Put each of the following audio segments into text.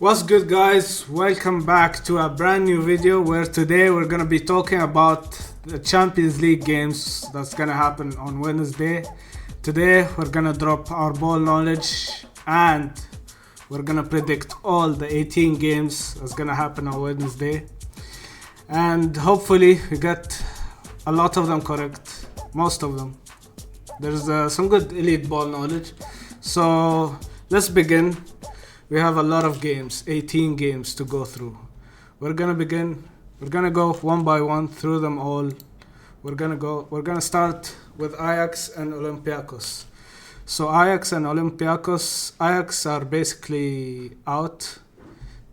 What's good, guys? Welcome back to a brand new video where today we're gonna be talking about the Champions League games that's gonna happen on Wednesday. Today we're gonna drop our ball knowledge and we're gonna predict all the 18 games that's gonna happen on Wednesday. And hopefully we get a lot of them correct, most of them. There's some good elite ball knowledge. So let's begin. We have a lot of games, 18 games to go through. We're gonna go one by one through them all. We're gonna start with Ajax and Olympiacos. So Ajax and Olympiacos, Ajax are basically out.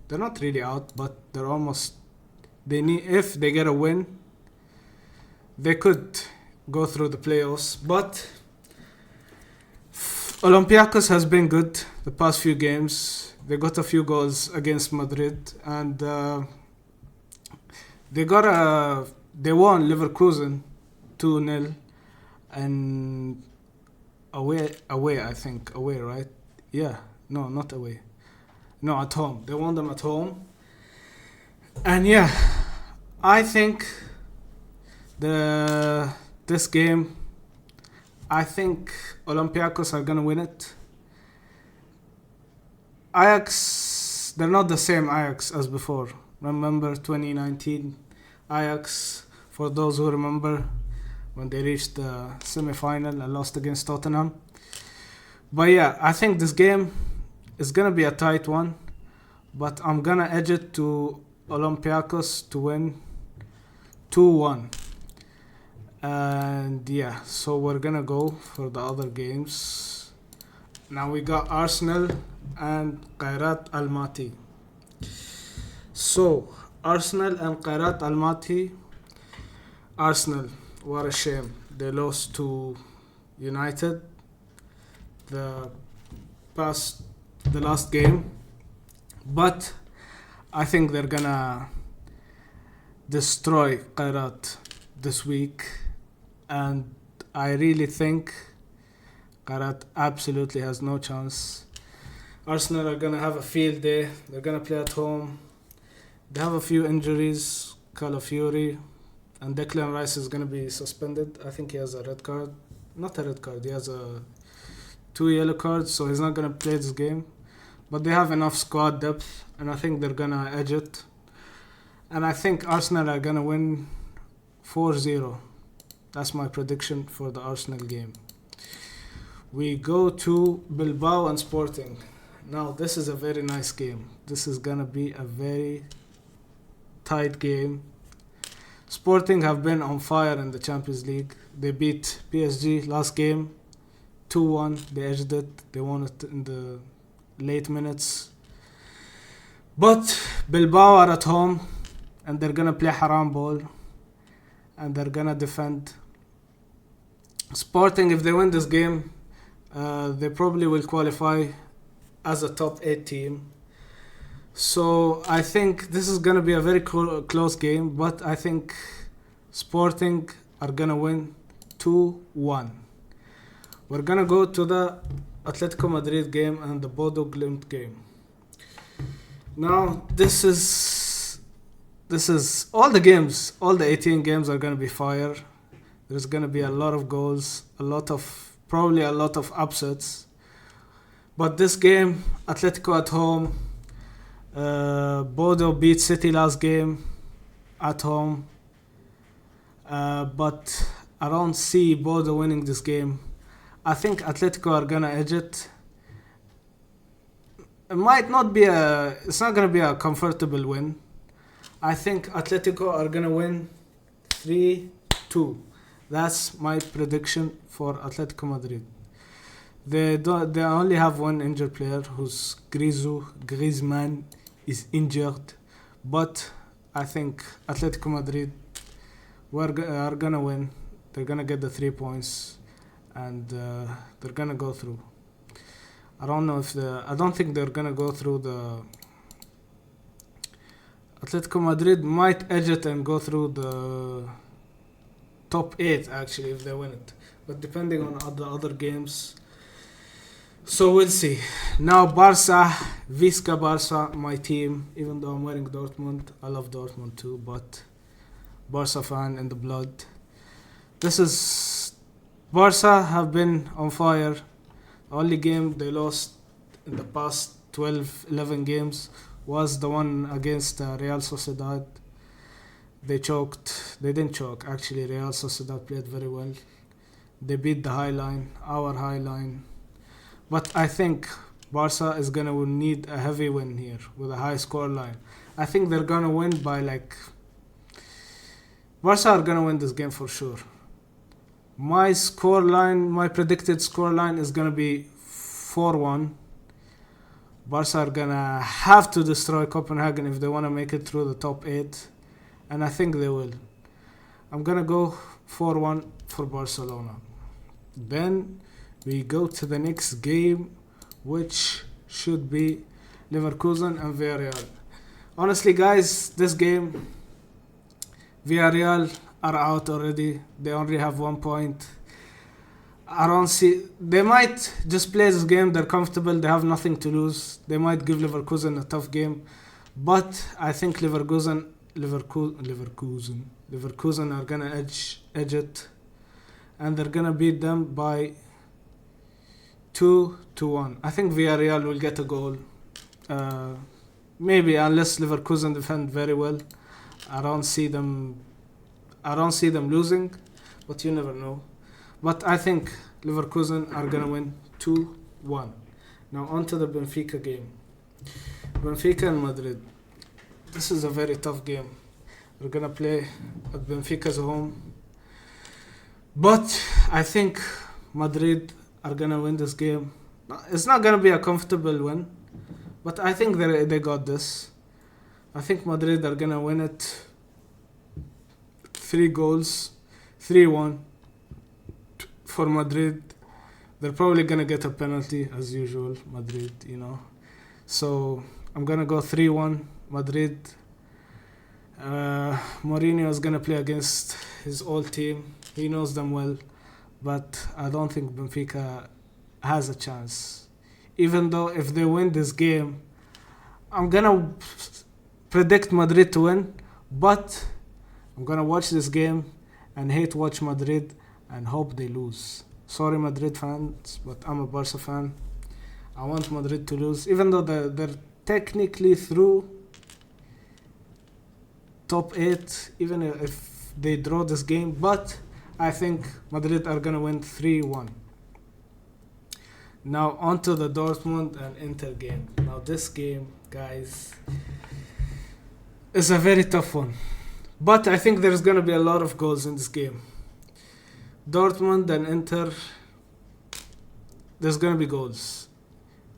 They're not really out, but they're almost. If they get a win, they could go through the playoffs. But Olympiacos has been good the past few games. They got a few goals against Madrid, and they won Leverkusen 2-0, and away I think, right? Yeah, no, not away. No, at home. They won them at home. And yeah, I think this game, I think Olympiacos are gonna win it. Ajax, they're not the same Ajax as before. Remember 2019 Ajax, for those who remember, when they reached the semi-final and lost against Tottenham. But yeah, I think this game is gonna be a tight one, but I'm gonna edge it to Olympiacos to win 2-1. And yeah, so we're gonna go for the other games. Now we got Arsenal and Khairat Almaty. So Arsenal and Khairat Almaty. Arsenal, what a shame. They lost to United the last game. But I think they're gonna destroy Khairat this week. And I really think Khairat absolutely has no chance. Arsenal are gonna have a field day. They're gonna play at home. They have a few injuries. Calafiori and Declan Rice is gonna be suspended. I think he has a red card. Not a red card. He has 2 yellow cards, so he's not gonna play this game. But they have enough squad depth, and I think they're gonna edge it. And I think Arsenal are gonna win 4-0. That's my prediction for the Arsenal game. We go to Bilbao and Sporting. Now, this is a very nice game. This is gonna be a very tight game. Sporting have been on fire in the Champions League. They beat PSG last game 2-1. They edged it. They won it in the late minutes. But Bilbao are at home, and they're gonna play haram ball, and they're gonna defend. Sporting, if they win this game, they probably will qualify as a top 8 team. So I think this is gonna be a very close game, but I think Sporting are gonna win 2-1. We're gonna go to the Atletico Madrid game and the Bodo Glimt game. Now this is all the games, all the 18 games are gonna be fire. There's gonna be a lot of goals, probably a lot of upsets. But this game, Atletico at home, Bodo beat City last game at home. But I don't see Bodo winning this game. I think Atletico are gonna edge it. It's not gonna be a comfortable win. I think Atletico are gonna win 3-2. That's my prediction for Atletico Madrid. They only have one injured player, who's Griezmann is injured, but I think Atletico Madrid are gonna win. They're gonna get the 3 points, and they're gonna go through. I don't think they're gonna go through the. Atletico Madrid might edge it and go through the top 8 actually if they win it, but depending on the other games. So we'll see. Now Barca, Visca Barca, my team. Even though I'm wearing Dortmund, I love Dortmund too, but Barca fan in the blood. This is Barca have been on fire. The only game they lost in the past 12, 11 games was the one against Real Sociedad. They choked. They didn't choke. Actually, Real Sociedad played very well. They beat the high line, our high line. But I think Barca is gonna need a heavy win here with a high score line. I think they're gonna win by like. Barca are gonna win this game for sure. My score line, my predicted score line is gonna be 4-1. Barca are gonna have to destroy Copenhagen if they wanna make it through the top 8. And I think they will. I'm gonna go 4-1 for Barcelona. Then we go to the next game, which should be Leverkusen and Villarreal. Honestly, guys, this game, Villarreal are out already. They only have 1 point. I don't see. They might just play this game. They're comfortable. They have nothing to lose. They might give Leverkusen a tough game, but I think Leverkusen are gonna edge it, and they're gonna beat them by 2-1. I think Villarreal will get a goal. Maybe unless Leverkusen defend very well. I don't see them losing, but you never know. But I think Leverkusen are gonna win 2-1. Now on to the Benfica game. Benfica and Madrid. This is a very tough game. We're gonna play at Benfica's home. But I think Madrid are gonna win this game. It's not gonna be a comfortable win, but I think they got this. I think Madrid are gonna win it 3 goals, 3-1 for Madrid. They're probably gonna get a penalty as usual, Madrid, So I'm gonna go 3-1 Madrid. Mourinho is gonna play against his old team. He knows them well, but I don't think Benfica has a chance. Even though if they win this game, I'm gonna predict Madrid to win, but I'm gonna watch this game and hate watch Madrid and hope they lose. Sorry, Madrid fans, but I'm a Barca fan. I want Madrid to lose, even though they're technically through top 8, even if they draw this game, but I think Madrid are gonna win 3-1. Now on to the Dortmund and Inter game. Now this game, guys, is a very tough one, but I think there's gonna be a lot of goals in this game. Dortmund and Inter, there's gonna be goals.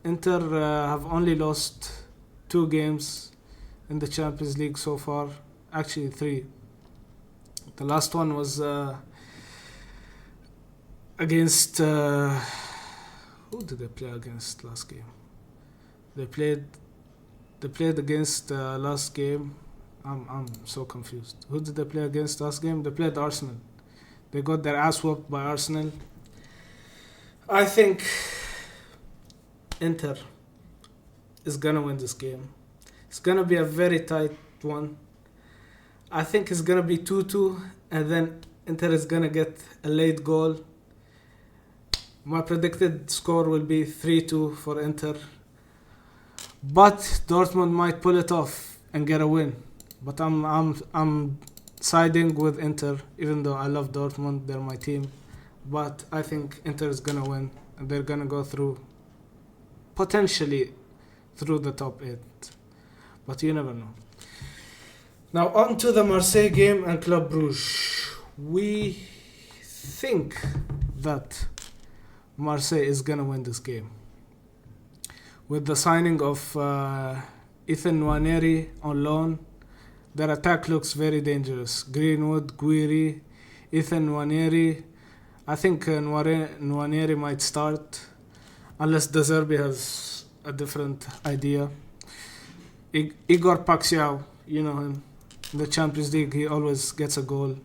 Inter have only lost 2 games in the Champions League so far. Actually 3. The last one was against who did they play against last game? They played against last game. I'm so confused. Who did they play against last game? They played Arsenal. They got their ass whooped by Arsenal. I think Inter is gonna win this game. It's gonna be a very tight one. I think it's gonna be 2-2, and then Inter is gonna get a late goal. My predicted score will be 3-2 for Inter, but Dortmund might pull it off and get a win. But I'm siding with Inter, even though I love Dortmund, they're my team. But I think Inter is gonna win, and they're gonna go through, potentially through the top 8. But you never know. Now on to the Marseille game and Club Brugge. We think that Marseille is gonna win this game with the signing of Ethan Nwaneri on loan. Their attack looks very dangerous. Greenwood, Guiri, Ethan Nwaneri. I think Nwaneri might start unless De Zerbi has a different idea. Igor Paxiao, you know him. In the Champions League, he always gets a goal.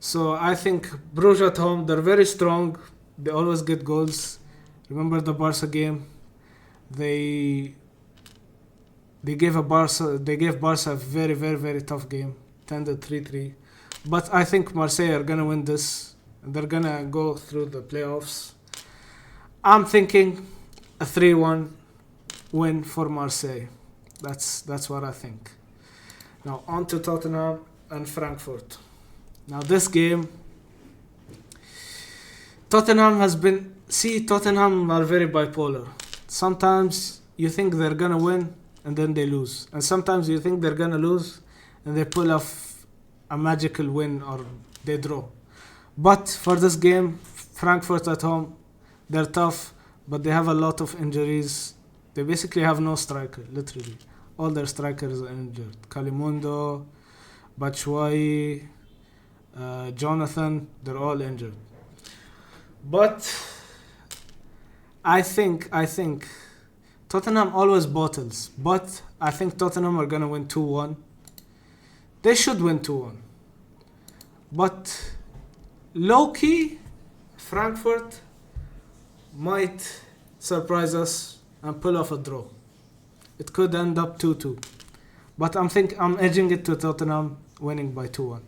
So I think Bruges at home, they're very strong. They always get goals. Remember the Barca game? They gave Barca a very, very, very tough game. It ended 3-3. But I think Marseille are gonna win this. They're gonna go through the playoffs. I'm thinking a 3-1 win for Marseille. That's what I think. Now on to Tottenham and Frankfurt. Now this game, Tottenham are very bipolar. Sometimes you think they're gonna win and then they lose. And sometimes you think they're gonna lose and they pull off a magical win or they draw. But for this game, Frankfurt at home, they're tough, but they have a lot of injuries. They basically have no striker, literally. All their strikers are injured. Kalimundo, Batshuayi, Jonathan, they're all injured. But I think Tottenham always bottles, but I think Tottenham are gonna win 2-1. They should win 2-1. But low-key, Frankfurt might surprise us and pull off a draw. It could end up 2-2. But I'm edging it to Tottenham winning by 2-1.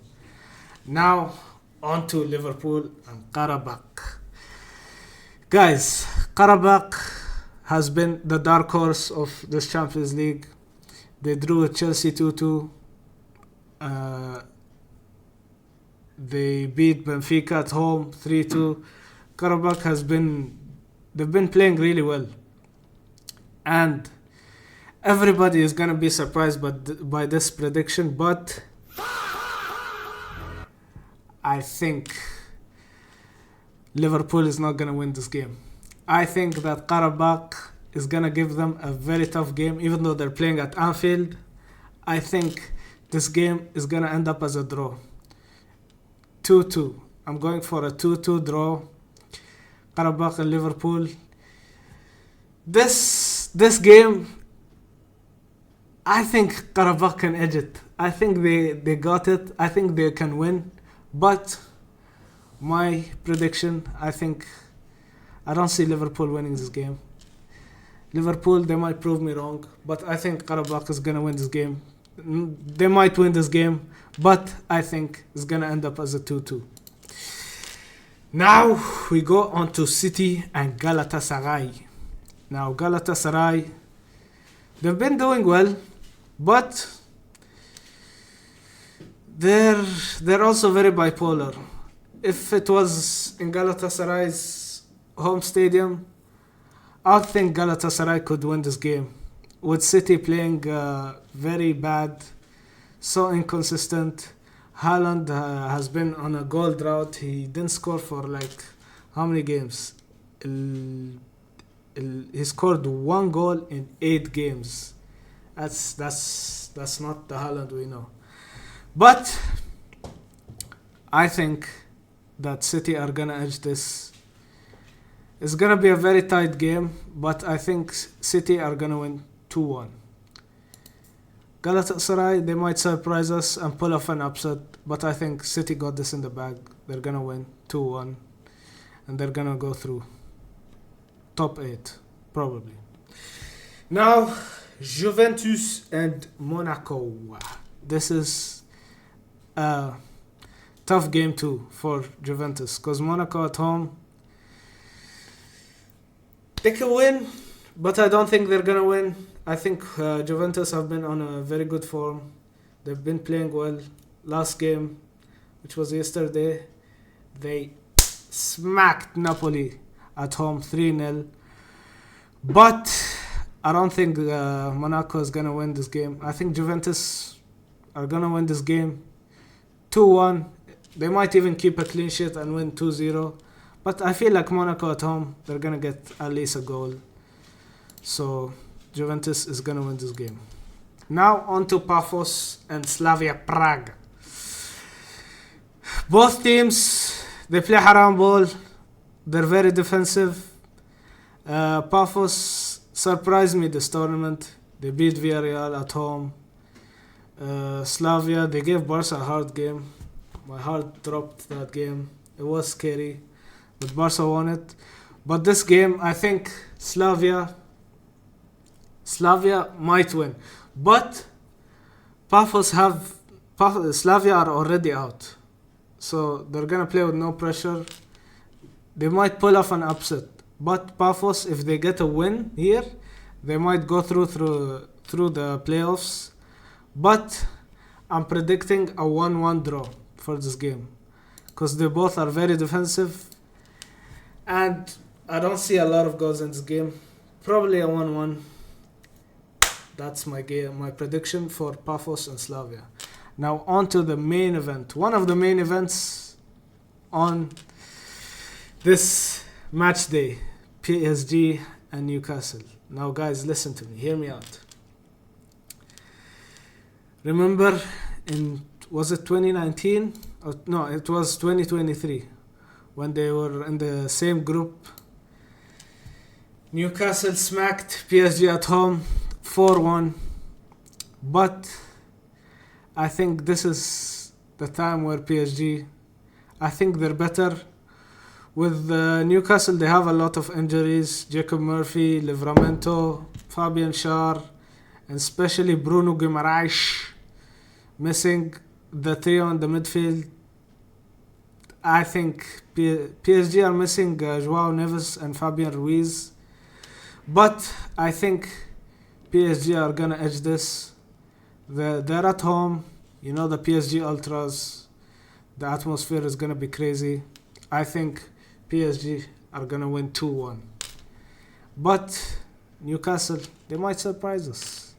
Now, on to Liverpool and Karabakh. Guys, Karabakh has been the dark horse of this Champions League. They drew with Chelsea 2-2. They beat Benfica at home 3-2. Karabakh they've been playing really well. And everybody is going to be surprised by this prediction, but I think Liverpool is not going to win this game. I think that Karabakh is going to give them a very tough game, even though they're playing at Anfield. I think this game is going to end up as a draw. 2-2. I'm going for a 2-2 draw. Karabakh and Liverpool. This game, I think Karabakh can edge it. I think they got it. I think they can win. But my prediction, I don't see Liverpool winning this game. Liverpool, they might prove me wrong, but I think Karabakh is going to win this game. They might win this game, but I think it's going to end up as a 2-2. Now we go on to City and Galatasaray. Now Galatasaray, they've been doing well, but they're also very bipolar. If it was in Galatasaray's home stadium, I think Galatasaray could win this game. With City playing very bad, so inconsistent. Haaland has been on a goal drought. He didn't score for how many games? He scored 1 goal in 8 games. That's not the Haaland we know. But I think that City are gonna edge this. It's gonna be a very tight game, but I think City are gonna win 2-1. Galatasaray, they might surprise us and pull off an upset, but I think City got this in the bag. They're gonna win 2-1, and they're gonna go through top 8, probably. Now, Juventus and Monaco. This is a tough game too for Juventus, because Monaco at home, they can win, but I don't think they're gonna win. I think Juventus have been on a very good form. They've been playing well. Last game, which was yesterday, they smacked Napoli at home 3-0. But I don't think Monaco is gonna win this game. I think Juventus are gonna win this game 2-1. They might even keep a clean sheet and win 2-0. But I feel like Monaco at home, they're gonna get at least a goal. So Juventus is gonna win this game. Now on to Paphos and Slavia Prague. Both teams, they play haram ball. They're very defensive. Paphos surprised me this tournament. They beat Villarreal at home. Slavia, they gave Barca a hard game. My heart dropped that game. It was scary, but Barca won it. But this game, I think Slavia might win. But Slavia are already out. So they're going to play with no pressure. They might pull off an upset. But Pafos, if they get a win here, they might go through the playoffs. But I'm predicting a 1-1 draw for this game. Because they both are very defensive. And I don't see a lot of goals in this game. Probably a 1-1. That's my prediction for Pafos and Slavia. Now on to the main event. One of the main events on this match day. PSG and Newcastle. Now guys, listen to me. Hear me out. Remember was it 2019? No, it was 2023. When they were in the same group. Newcastle smacked PSG at home 4-1. But I think this is the time where PSG, I think they're better. With Newcastle, they have a lot of injuries. Jacob Murphy, Livramento, Fabian Schär, and especially Bruno Guimaraes missing the trio in the midfield. I think PSG are missing Joao Neves and Fabian Ruiz. But I think PSG are going to edge this. They're at home. You know the PSG Ultras. The atmosphere is going to be crazy. I think PSG are going to win 2-1. But Newcastle, they might surprise us.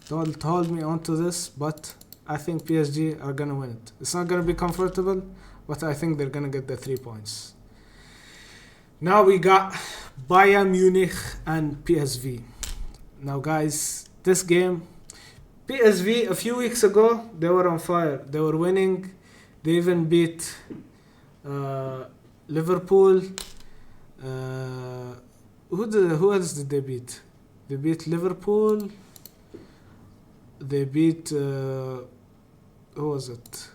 Don't hold me onto this, but I think PSG are going to win it. It's not going to be comfortable, but I think they're going to get the 3 points. Now we got Bayern Munich and PSV. Now guys, this game, PSV a few weeks ago, they were on fire. They were winning. They even beat Liverpool. Who else did they beat? They beat Liverpool. They beat who was it?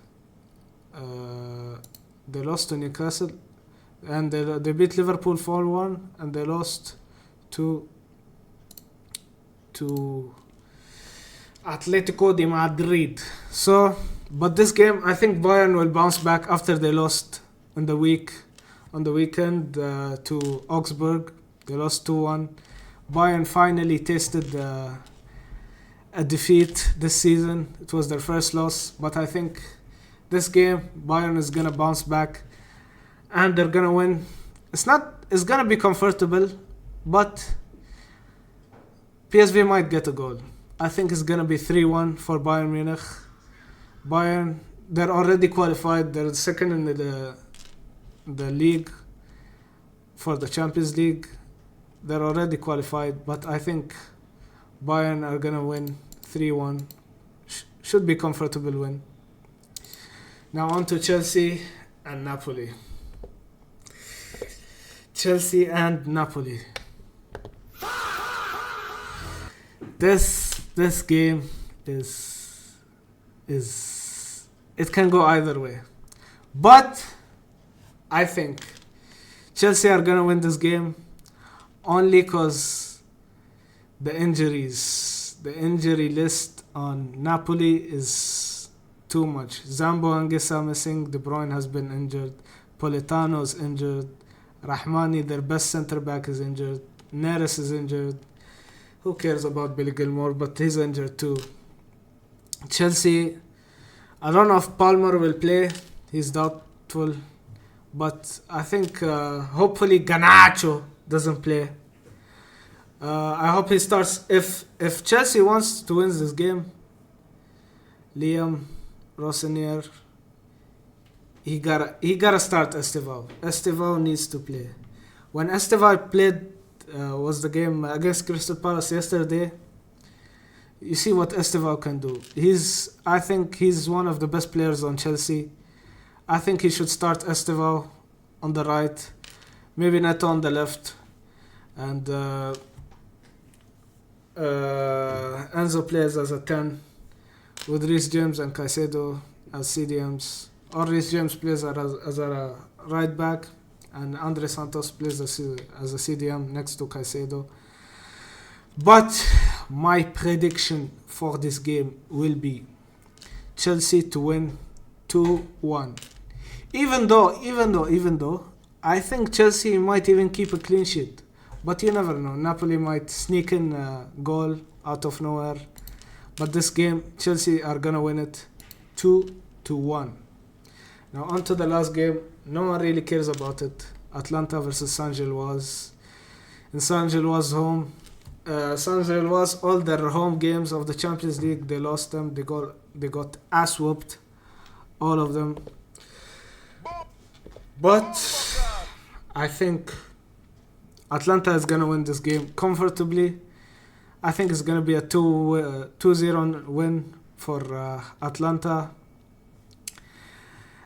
They lost to Newcastle, and they beat Liverpool 4-1, and they lost to Atletico de Madrid. So, but this game, I think Bayern will bounce back after they lost on the weekend to Augsburg. They lost 2-1. Bayern finally tasted a defeat this season. It was their first loss, but I think this game Bayern is gonna bounce back and they're gonna win. It's gonna be comfortable, but PSV might get a goal. I think it's gonna be 3-1 for Bayern Munich. Bayern, they're already qualified. They're second in the league for the Champions League. They're already qualified, but I think Bayern are gonna win 3-1. Should be comfortable win. Now on to Chelsea and Napoli. Chelsea and Napoli. This game is it can go either way. But I think Chelsea are gonna win this game only cause the injury list on Napoli is too much. Zambo Anguissa missing, De Bruyne has been injured, Politano is injured, Rahmani, their best centre back, is injured, Neres is injured. Who cares about Billy Gilmore, but he's injured too. Chelsea, I don't know if Palmer will play, he's doubtful, but I think hopefully Garnacho doesn't play. I hope he starts. If Chelsea wants to win this game, Liam Rossinier, he gotta start Estevao. Estevao needs to play. When Estevao played, was the game against Crystal Palace yesterday. You see what Estevao can do. I think he's one of the best players on Chelsea. I think he should start Estevao on the right, maybe Neto on the left, and Enzo plays as a 10 with Reece James and Caicedo as CDMs, or Reece James plays as a right back and Andre Santos plays as a CDM next to Caicedo. But my prediction for this game will be Chelsea to win 2-1. Even though I think Chelsea might even keep a clean sheet. But you never know. Napoli might sneak in a goal out of nowhere. But this game, Chelsea are gonna win it 2-1. Now on to the last game. No one really cares about it. Atlanta versus San Gilloise. In San Gilloise home. San Gilloise, all their home games of the Champions League, they lost them. They got ass whooped. All of them. But I think Atlanta is gonna win this game comfortably. I think it's gonna be a 2-0 win for Atlanta.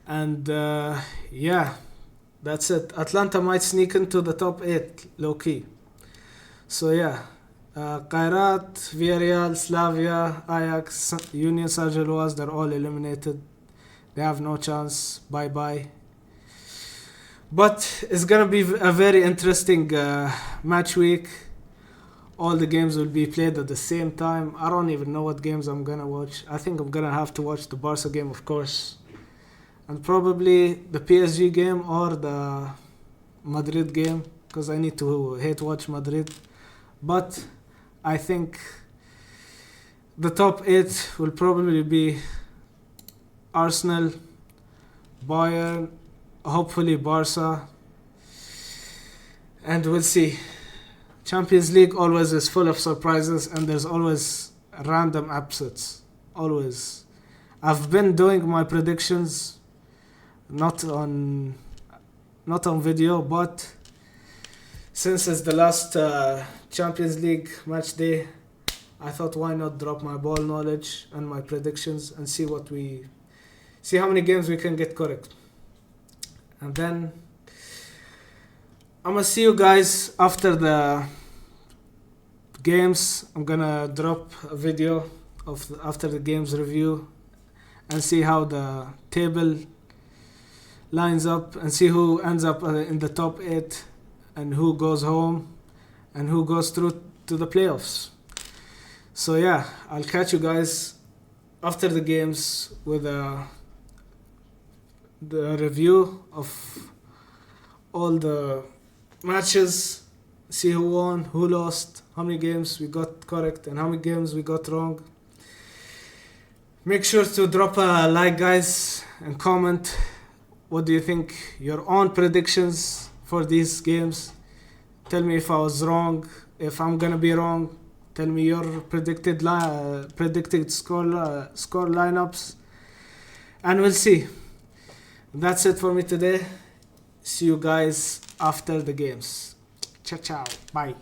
And yeah, that's it. Atlanta might sneak into the top 8, low-key. So yeah, Kairat, Villarreal, Slavia, Ajax, Union Saint-Gilloise, they're all eliminated. They have no chance. Bye-bye. But it's gonna be a very interesting match week. All the games will be played at the same time. I don't even know what games I'm gonna watch. I think I'm gonna have to watch the Barca game, of course. And probably the PSG game or the Madrid game, because I need to hate watch Madrid. But I think the top 8 will probably be Arsenal, Bayern, hopefully Barca, and we'll see. Champions League always is full of surprises, and there's always random upsets. Always. I've been doing my predictions not on video, but since it's the last Champions League match day, I thought why not drop my ball knowledge and my predictions and see how many games we can get correct. And then I'm gonna see you guys after the games. I'm gonna drop a video of after the games review and see how the table lines up and see who ends up in the top 8 and who goes home and who goes through to the playoffs. So yeah, I'll catch you guys after the games with the review of all the matches, see who won, who lost, how many games we got correct and how many games we got wrong. Make sure to drop a like, guys, and comment what do you think your own predictions for these games. Tell me if I was wrong, if I'm gonna be wrong. Tell me your predicted score lineups, and we'll see. That's it for me today. See you guys after the games. Ciao, ciao. Bye.